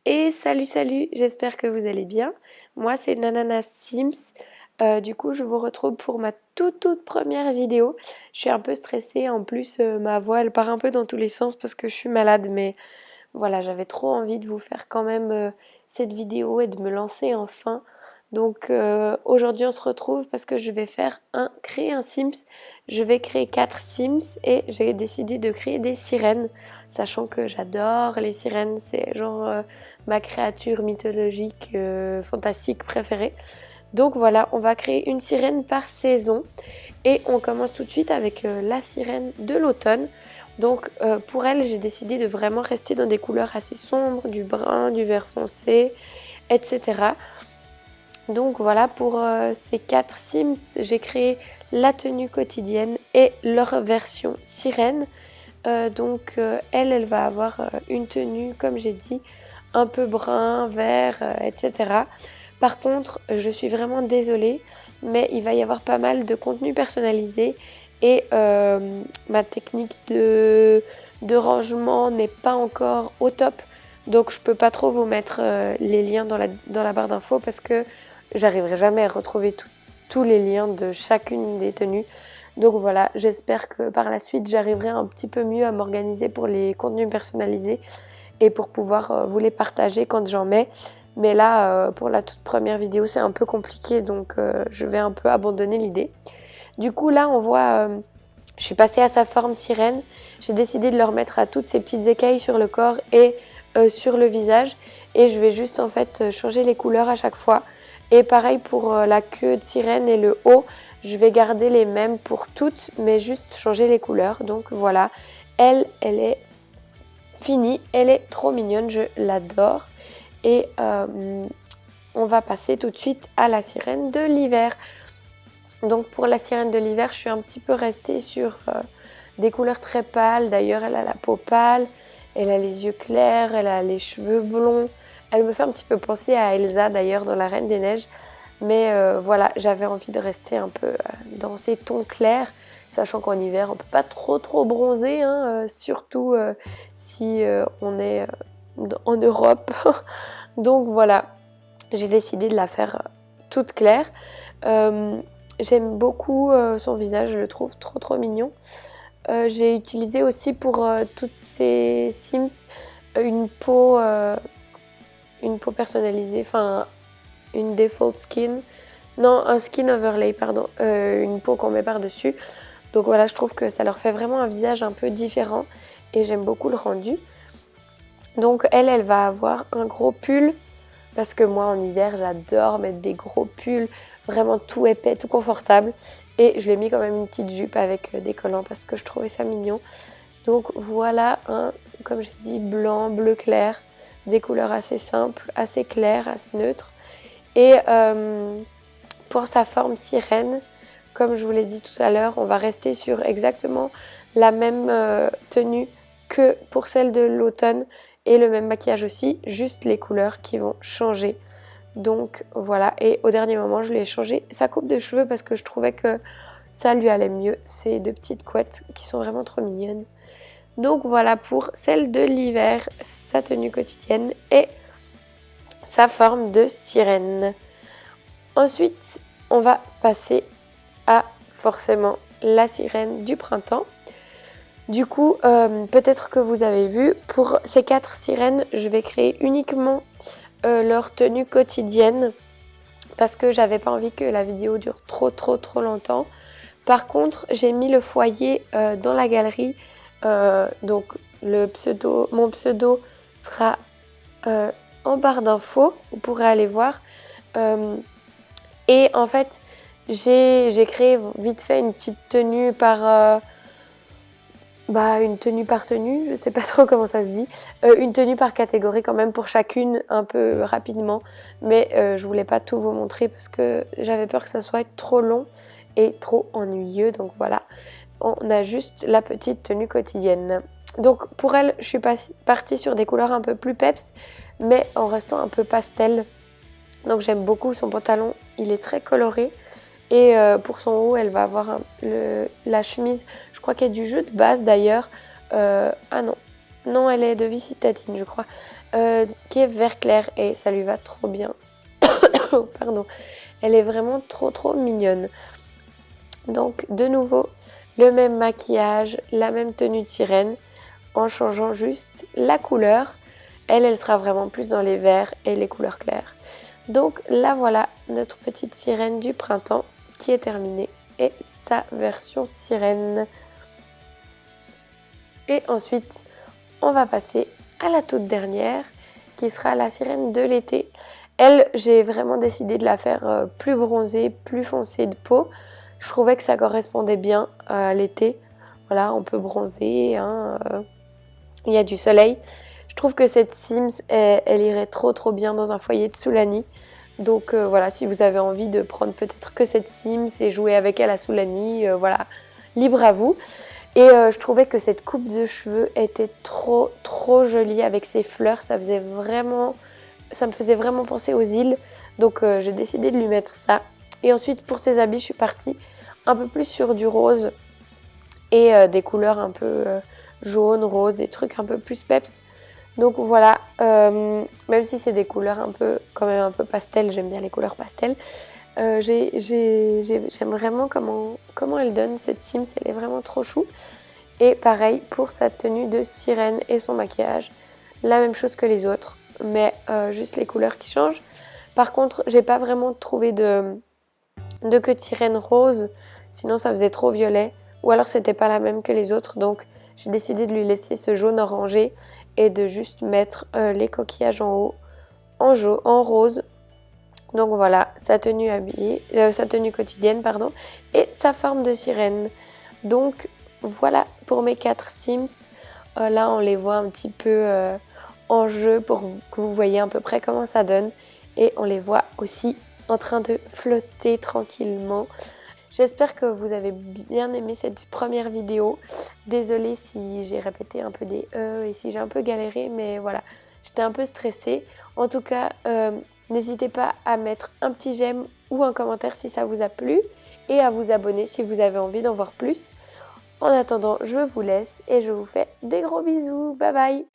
Et salut, j'espère que vous allez bien. Moi, c'est Nananas Sims. Du coup, je vous retrouve pour ma toute première vidéo. Je suis un peu stressée. En plus, ma voix, elle part un peu dans tous les sens parce que je suis malade. Mais voilà, j'avais trop envie de vous faire quand même cette vidéo et de me lancer enfin. Donc aujourd'hui, on se retrouve parce que je vais créer un Sims. Je vais créer 4 Sims et j'ai décidé de créer des sirènes, sachant que j'adore les sirènes. C'est genre ma créature mythologique fantastique préférée. Donc voilà, on va créer une sirène par saison et on commence tout de suite avec la sirène de l'automne. Donc pour elle, j'ai décidé de vraiment rester dans des couleurs assez sombres, du brun, du vert foncé, etc. Donc voilà, pour ces 4 Sims, j'ai créé la tenue quotidienne et leur version sirène. Elle va avoir une tenue, comme j'ai dit, un peu brun, vert, etc. Par contre, je suis vraiment désolée, mais il va y avoir pas mal de contenu personnalisé et ma technique de rangement n'est pas encore au top. Donc je peux pas trop vous mettre les liens dans la barre d'infos parce que j'arriverai jamais à retrouver tous les liens de chacune des tenues. Donc voilà, j'espère que par la suite j'arriverai un petit peu mieux à m'organiser pour les contenus personnalisés et pour pouvoir vous les partager quand j'en mets. Mais là, pour la toute première vidéo, c'est un peu compliqué, donc je vais un peu abandonner l'idée. Du coup, là, on voit, je suis passée à sa forme sirène. J'ai décidé de leur mettre à toutes ces petites écailles sur le corps et sur le visage. Et je vais juste en fait changer les couleurs à chaque fois. Et pareil pour la queue de sirène et le haut, je vais garder les mêmes pour toutes, mais juste changer les couleurs. Donc voilà, elle est finie, elle est trop mignonne, je l'adore. Et on va passer tout de suite à la sirène de l'hiver. Donc pour la sirène de l'hiver, je suis un petit peu restée sur des couleurs très pâles. D'ailleurs, elle a la peau pâle, elle a les yeux clairs, elle a les cheveux blonds. Elle me fait un petit peu penser à Elsa d'ailleurs dans La Reine des Neiges. Mais voilà, j'avais envie de rester un peu dans ces tons clairs, sachant qu'en hiver, on ne peut pas trop bronzer, hein, surtout si on est en Europe. Donc voilà, j'ai décidé de la faire toute claire. J'aime beaucoup son visage, je le trouve trop mignon. J'ai utilisé aussi pour toutes ces Sims une peau personnalisée, enfin une default skin. Non, un skin overlay, pardon. Une peau qu'on met par-dessus. Donc voilà, je trouve que ça leur fait vraiment un visage un peu différent et j'aime beaucoup le rendu. Donc elle va avoir un gros pull parce que moi en hiver j'adore mettre des gros pulls vraiment tout épais, tout confortable. Et je lui ai mis quand même une petite jupe avec des collants parce que je trouvais ça mignon. Donc voilà comme j'ai dit, blanc, bleu clair, des couleurs assez simples, assez claires, assez neutres. Et pour sa forme sirène, comme je vous l'ai dit tout à l'heure, on va rester sur exactement la même tenue que pour celle de l'automne et le même maquillage aussi, juste les couleurs qui vont changer. Donc voilà, et au dernier moment, je lui ai changé sa coupe de cheveux parce que je trouvais que ça lui allait mieux. Ces deux petites couettes qui sont vraiment trop mignonnes. Donc voilà pour celle de l'hiver, sa tenue quotidienne et sa forme de sirène. Ensuite, on va passer à forcément la sirène du printemps. Du coup, peut-être que vous avez vu, pour ces 4 sirènes, je vais créer uniquement leur tenue quotidienne parce que j'avais pas envie que la vidéo dure trop longtemps. Par contre, j'ai mis le foyer dans la galerie, donc mon pseudo sera en barre d'infos, vous pourrez aller voir. Et en fait, j'ai créé vite fait une petite tenue une tenue par tenue, je sais pas trop comment ça se dit, une tenue par catégorie quand même pour chacune un peu rapidement, mais je voulais pas tout vous montrer parce que j'avais peur que ça soit trop long et trop ennuyeux, donc voilà, on a juste la petite tenue quotidienne. Donc pour elle, je suis partie sur des couleurs un peu plus peps, mais en restant un peu pastel. Donc j'aime beaucoup son pantalon, il est très coloré. Et pour son haut, elle va avoir la chemise, je crois qu'elle est du jeu de base d'ailleurs. Ah non, elle est de Visitatine, je crois. qui est vert clair et ça lui va trop bien. Pardon, elle est vraiment trop mignonne. Donc de nouveau, le même maquillage, la même tenue de sirène, en changeant juste la couleur. Elle sera vraiment plus dans les verts et les couleurs claires. Donc là voilà notre petite sirène du printemps qui est terminée et sa version sirène. Et ensuite, on va passer à la toute dernière qui sera la sirène de l'été. Elle, j'ai vraiment décidé de la faire plus bronzée, plus foncée de peau. Je trouvais que ça correspondait bien à l'été. Voilà, on peut bronzer, hein, il y a du soleil. Je trouve que cette Sims, elle irait trop bien dans un foyer de Soulani. Donc voilà, si vous avez envie de prendre peut-être que cette Sims et jouer avec elle à Soulani, voilà, libre à vous. Et je trouvais que cette coupe de cheveux était trop jolie avec ses fleurs. Ça me faisait vraiment penser aux îles. Donc j'ai décidé de lui mettre ça. Et ensuite pour ses habits, je suis partie un peu plus sur du rose et des couleurs un peu jaune, rose, des trucs un peu plus peps. Donc voilà, même si c'est des couleurs quand même un peu pastel, j'aime bien les couleurs pastel. J'aime vraiment comment elle donne cette Sims, elle est vraiment trop chou. Et pareil pour sa tenue de sirène et son maquillage, la même chose que les autres, mais juste les couleurs qui changent. Par contre, j'ai pas vraiment trouvé de queue de sirène rose, sinon ça faisait trop violet, ou alors c'était pas la même que les autres, donc j'ai décidé de lui laisser ce jaune orangé et de juste mettre les coquillages en haut, en rose. Donc voilà, sa tenue quotidienne, pardon, et sa forme de sirène. Donc voilà pour mes 4 Sims. Là, on les voit un petit peu en jeu pour que vous voyez à peu près comment ça donne. Et on les voit aussi en train de flotter tranquillement. J'espère que vous avez bien aimé cette première vidéo. Désolée si j'ai répété un peu des E et si j'ai un peu galéré, mais voilà, j'étais un peu stressée. En tout cas, n'hésitez pas à mettre un petit j'aime ou un commentaire si ça vous a plu et à vous abonner si vous avez envie d'en voir plus. En attendant, je vous laisse et je vous fais des gros bisous. Bye bye!